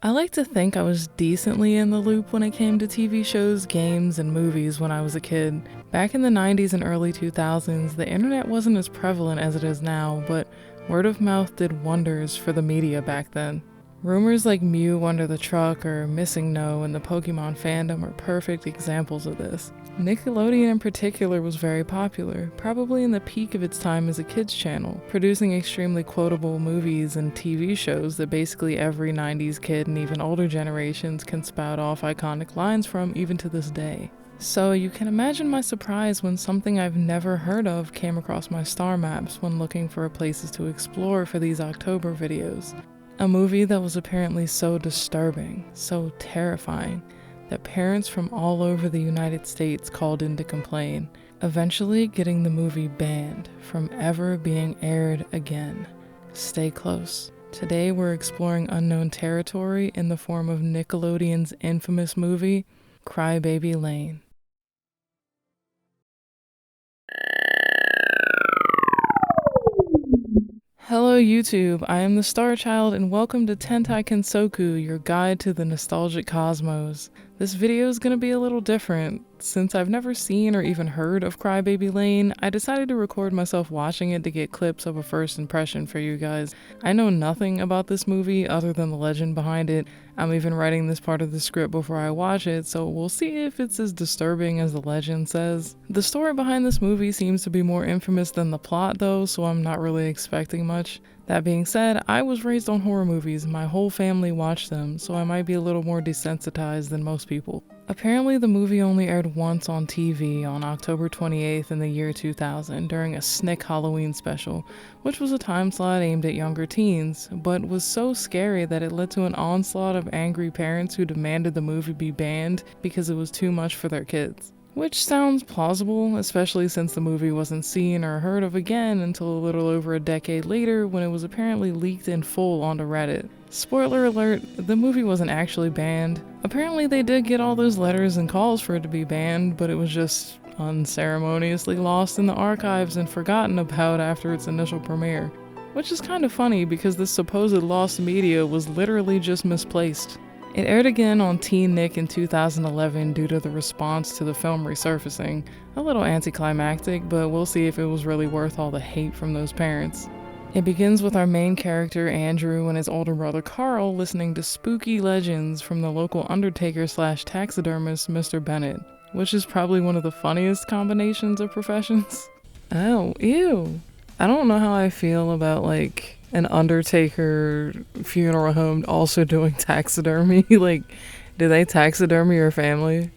I like to think I was decently in the loop when it came to TV shows, games, and movies when I was a kid. Back in the 90s and early 2000s, the internet wasn't as prevalent as it is now, but word of mouth did wonders for the media back then. Rumors like Mew under the truck or Missing No in the Pokemon fandom are perfect examples of this. Nickelodeon in particular was very popular, probably in the peak of its time as a kids channel, producing extremely quotable movies and TV shows that basically every 90s kid and even older generations can spout off iconic lines from even to this day. So you can imagine my surprise when something I've never heard of came across my star maps when looking for places to explore for these October videos. A movie that was apparently so disturbing, so terrifying, that parents from all over the United States called in to complain, eventually getting the movie banned from ever being aired again. Stay close. Today we're exploring unknown territory in the form of Nickelodeon's infamous movie, Crybaby Lane. Hello YouTube, I am the StarChild and welcome to Tentai Kensoku, your guide to the nostalgic cosmos. This video is going to be a little different. Since I've never seen or even heard of Crybaby Lane, I decided to record myself watching it to get clips of a first impression for you guys. I know nothing about this movie other than the legend behind it. I'm even writing this part of the script before I watch it, so we'll see if it's as disturbing as the legend says. The story behind this movie seems to be more infamous than the plot though, so I'm not really expecting much. That being said, I was raised on horror movies, my whole family watched them, so I might be a little more desensitized than most people. Apparently the movie only aired once on TV on October 28th in the year 2000 during a Snick Halloween special, which was a time slot aimed at younger teens, but was so scary that it led to an onslaught of angry parents who demanded the movie be banned because it was too much for their kids. Which sounds plausible, especially since the movie wasn't seen or heard of again until a little over a decade later when it was apparently leaked in full onto Reddit. Spoiler alert, the movie wasn't actually banned. Apparently they did get all those letters and calls for it to be banned, but it was just unceremoniously lost in the archives and forgotten about after its initial premiere. Which is kind of funny because this supposed lost media was literally just misplaced. It aired again on Teen Nick in 2011 due to the response to the film resurfacing. A little anticlimactic, but we'll see if it was really worth all the hate from those parents. It begins with our main character Andrew and his older brother Carl listening to spooky legends from the local undertaker/taxidermist Mr. Bennett, which is probably one of the funniest combinations of professions. Oh, ew. I don't know how I feel about an undertaker funeral home also doing taxidermy. Do they taxidermy your family?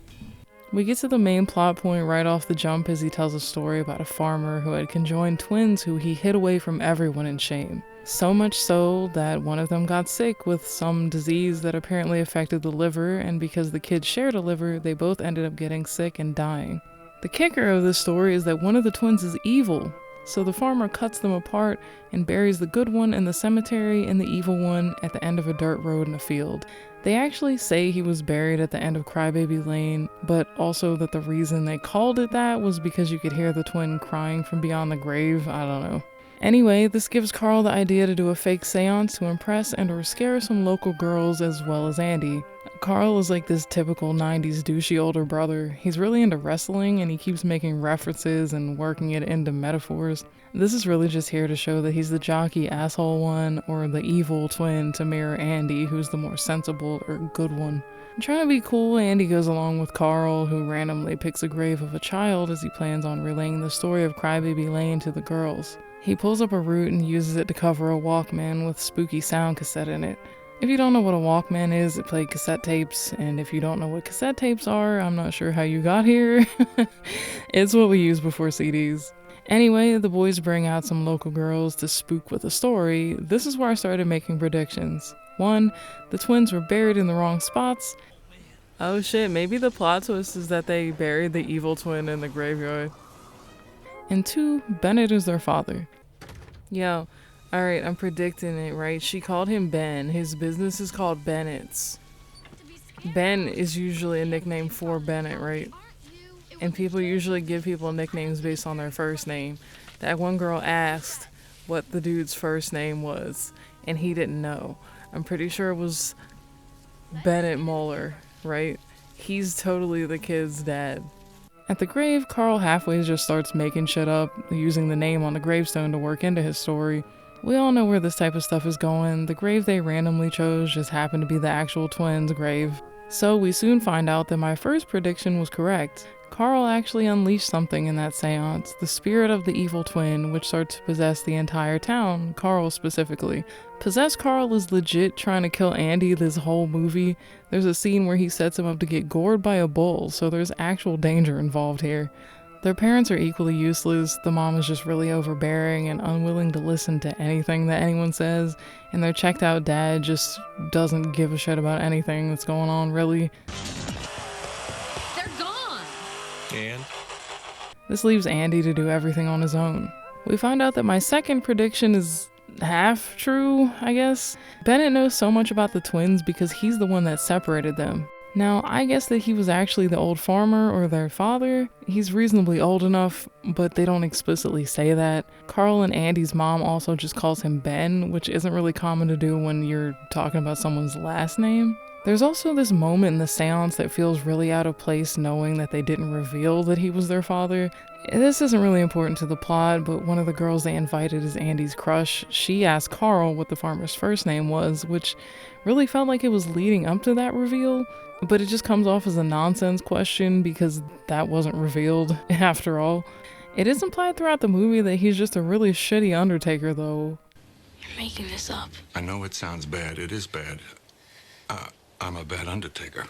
We get to the main plot point right off the jump as he tells a story about a farmer who had conjoined twins who he hid away from everyone in shame. So much so that one of them got sick with some disease that apparently affected the liver, and because the kids shared a liver, they both ended up getting sick and dying. The kicker of this story is that one of the twins is evil. So the farmer cuts them apart and buries the good one in the cemetery and the evil one at the end of a dirt road in a field. They actually say he was buried at the end of Crybaby Lane, but also that the reason they called it that was because you could hear the twin crying from beyond the grave. I don't know. Anyway, this gives Carl the idea to do a fake seance to impress and or scare some local girls as well as Andy. Carl is like this typical 90s douchey older brother. He's really into wrestling and he keeps making references and working it into metaphors. This is really just here to show that he's the jockey asshole one or the evil twin to mirror Andy, who's the more sensible or good one. Trying to be cool, Andy goes along with Carl, who randomly picks a grave of a child as he plans on relaying the story of Crybaby Lane to the girls. He pulls up a root and uses it to cover a Walkman with spooky sound cassette in it. If you don't know what a Walkman is, it played cassette tapes, and if you don't know what cassette tapes are, I'm not sure how you got here. It's what we used before CDs. Anyway, the boys bring out some local girls to spook with a story. This is where I started making predictions. 1, the twins were buried in the wrong spots. Oh shit, maybe the plot twist is that they buried the evil twin in the graveyard. And 2, Bennett is their father. Yo, alright, I'm predicting it, right? She called him Ben. His business is called Bennett's. Ben is usually a nickname for Bennett, right? And people usually give people nicknames based on their first name. That one girl asked what the dude's first name was, and he didn't know. I'm pretty sure it was Bennett Muller, right? He's totally the kid's dad. At the grave, Carl halfway just starts making shit up, using the name on the gravestone to work into his story. We all know where this type of stuff is going. The grave they randomly chose just happened to be the actual twins' grave. So we soon find out that my first prediction was correct. Carl actually unleashed something in that seance, the spirit of the evil twin, which starts to possess the entire town, Carl specifically. Possessed Carl is legit trying to kill Andy this whole movie. There's a scene where he sets him up to get gored by a bull, so there's actual danger involved here. Their parents are equally useless. The mom is just really overbearing and unwilling to listen to anything that anyone says, and their checked out dad just doesn't give a shit about anything that's going on, really. And This leaves Andy to do everything on his own. We find out that my second prediction is half true, I guess. Bennett knows so much about the twins because he's the one that separated them. Now, I guess that he was actually the old farmer or their father. He's reasonably old enough, but they don't explicitly say that. Carl and Andy's mom also just calls him Ben, which isn't really common to do when you're talking about someone's last name. There's also this moment in the seance that feels really out of place, knowing that they didn't reveal that he was their father. This isn't really important to the plot, but one of the girls they invited is Andy's crush. She asked Carl what the farmer's first name was, which really felt like it was leading up to that reveal, but it just comes off as a nonsense question because that wasn't revealed after all. It is implied throughout the movie that he's just a really shitty undertaker, though. You're making this up. I know it sounds bad. It is bad. I'm a bad undertaker.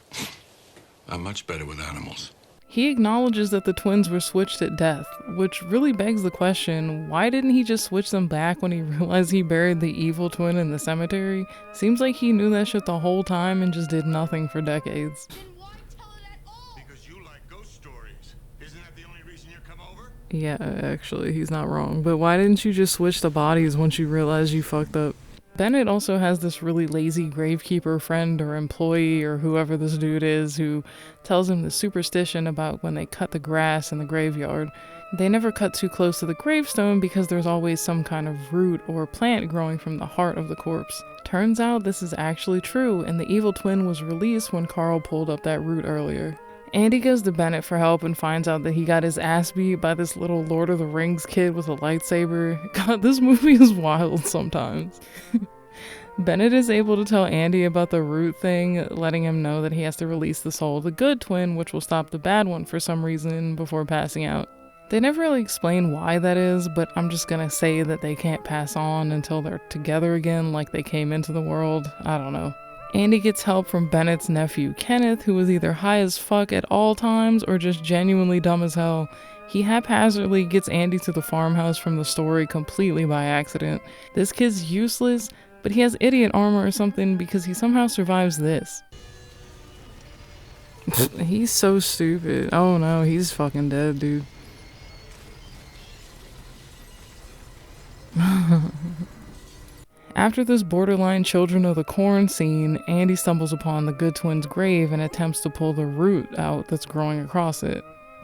I'm much better with animals. He acknowledges that the twins were switched at death, which really begs the question, why didn't he just switch them back when he realized he buried the evil twin in the cemetery? Seems like he knew that shit the whole time and just did nothing for decades. Then why tell it at all? Because you like ghost stories. Isn't that the only reason you come over? Yeah, actually, he's not wrong. But why didn't you just switch the bodies once you realized you fucked up? Bennett also has this really lazy gravekeeper friend or employee or whoever this dude is who tells him the superstition about when they cut the grass in the graveyard. They never cut too close to the gravestone because there's always some kind of root or plant growing from the heart of the corpse. Turns out this is actually true, and the evil twin was released when Carl pulled up that root earlier. Andy goes to Bennett for help and finds out that he got his ass beat by this little Lord of the Rings kid with a lightsaber. God, this movie is wild sometimes. Bennett is able to tell Andy about the root thing, letting him know that he has to release the soul of the good twin, which will stop the bad one for some reason before passing out. They never really explain why that is, but I'm just gonna say that they can't pass on until they're together again like they came into the world. I don't know. Andy gets help from Bennett's nephew Kenneth, who is either high as fuck at all times or just genuinely dumb as hell. He haphazardly gets Andy to the farmhouse from the story completely by accident. This kid's useless, but he has idiot armor or something because he somehow survives this. He's so stupid. Oh no, he's fucking dead, dude. After this borderline Children of the Corn scene, Andy stumbles upon the good twin's grave and attempts to pull the root out that's growing across it.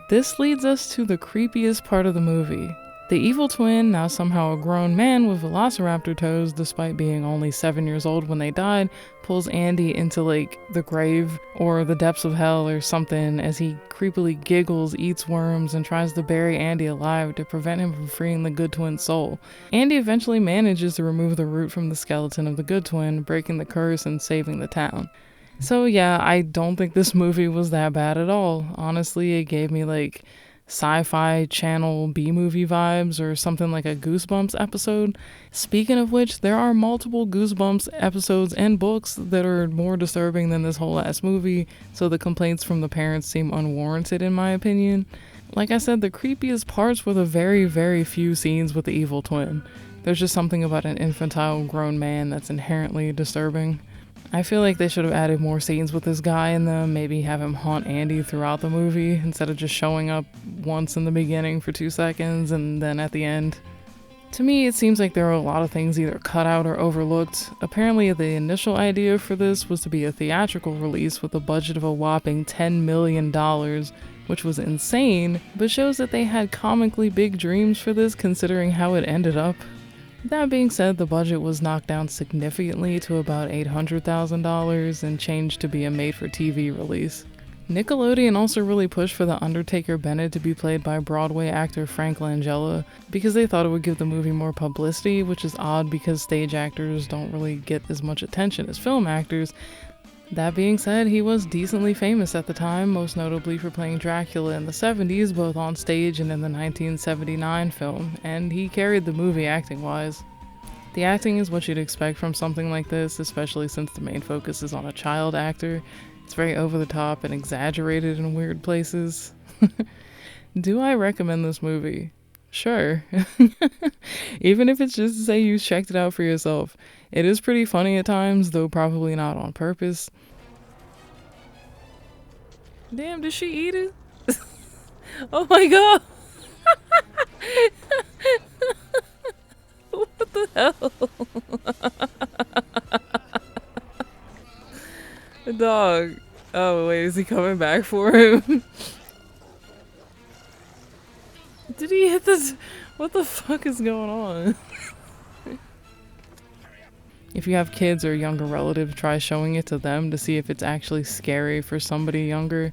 This leads us to the creepiest part of the movie. The evil twin, now somehow a grown man with velociraptor toes despite being only 7 years old when they died, pulls Andy into like the grave or the depths of hell or something as he creepily giggles, eats worms, and tries to bury Andy alive to prevent him from freeing the good twin's soul. Andy eventually manages to remove the root from the skeleton of the good twin, breaking the curse and saving the town. So yeah, I don't think this movie was that bad at all. Honestly, it gave me like sci-fi channel B-movie vibes or something like a Goosebumps episode. Speaking of which, there are multiple Goosebumps episodes and books that are more disturbing than this whole ass movie, so the complaints from the parents seem unwarranted in my opinion. Like I said, the creepiest parts were the very, very few scenes with the evil twin. There's just something about an infantile grown man that's inherently disturbing. I feel like they should have added more scenes with this guy in them, maybe have him haunt Andy throughout the movie instead of just showing up once in the beginning for 2 seconds and then at the end. To me, it seems like there are a lot of things either cut out or overlooked. Apparently, the initial idea for this was to be a theatrical release with a budget of a whopping $10 million, which was insane, but shows that they had comically big dreams for this considering how it ended up. That being said, the budget was knocked down significantly to about $800,000 and changed to be a made-for-TV release. Nickelodeon also really pushed for the Undertaker Bennett to be played by Broadway actor Frank Langella because they thought it would give the movie more publicity, which is odd because stage actors don't really get as much attention as film actors. That being said, he was decently famous at the time, most notably for playing Dracula in the 70s, both on stage and in the 1979 film, and he carried the movie acting-wise. The acting is what you'd expect from something like this, especially since the main focus is on a child actor. It's very over the top and exaggerated in weird places. Do I recommend this movie? Sure. Even if it's just to say you checked it out for yourself. It is pretty funny at times, though probably not on purpose. Damn, did she eat it? Oh my god! What the hell? The dog. Oh wait, is he coming back for him? Did he hit this? What the fuck is going on? If you have kids or a younger relative, try showing it to them to see if it's actually scary for somebody younger.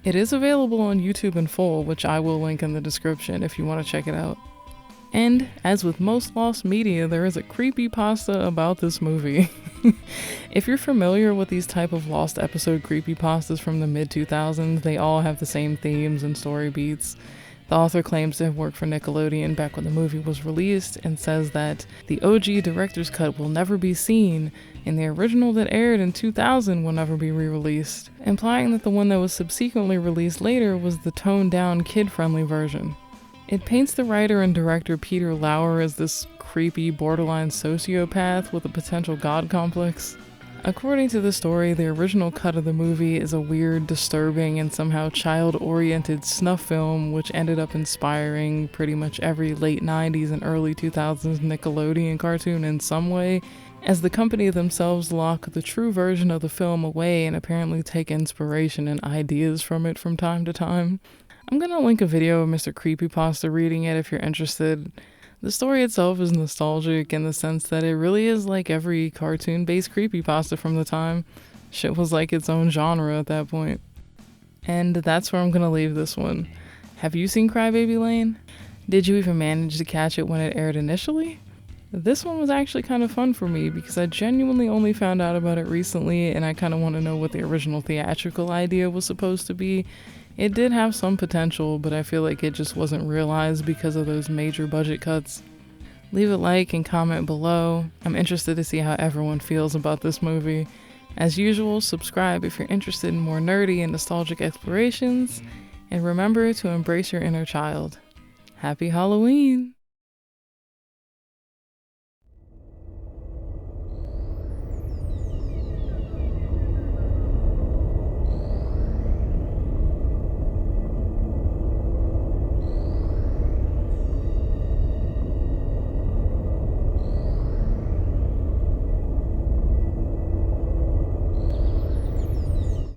It is available on YouTube in full, which I will link in the description if you want to check it out. And, as with most lost media, there is a creepypasta about this movie. If you're familiar with these type of lost episode creepypastas from the mid-2000s, they all have the same themes and story beats. The author claims to have worked for Nickelodeon back when the movie was released and says that the OG director's cut will never be seen and the original that aired in 2000 will never be re-released, implying that the one that was subsequently released later was the toned-down, kid-friendly version. It paints the writer and director Peter Lauer as this creepy, borderline sociopath with a potential god complex. According to the story, the original cut of the movie is a weird, disturbing, and somehow child-oriented snuff film which ended up inspiring pretty much every late 90s and early 2000s Nickelodeon cartoon in some way, as the company themselves lock the true version of the film away and apparently take inspiration and ideas from it from time to time. I'm gonna link a video of MrCreepyPasta reading it if you're interested. The story itself is nostalgic in the sense that it really is like every cartoon-based creepypasta from the time. Shit was like its own genre at that point. And that's where I'm gonna leave this one. Have you seen Crybaby Lane? Did you even manage to catch it when it aired initially? This one was actually kind of fun for me because I genuinely only found out about it recently and I kind of want to know what the original theatrical idea was supposed to be. It did have some potential, but I feel like it just wasn't realized because of those major budget cuts. Leave a like and comment below. I'm interested to see how everyone feels about this movie. As usual, subscribe if you're interested in more nerdy and nostalgic explorations, and remember to embrace your inner child. Happy Halloween!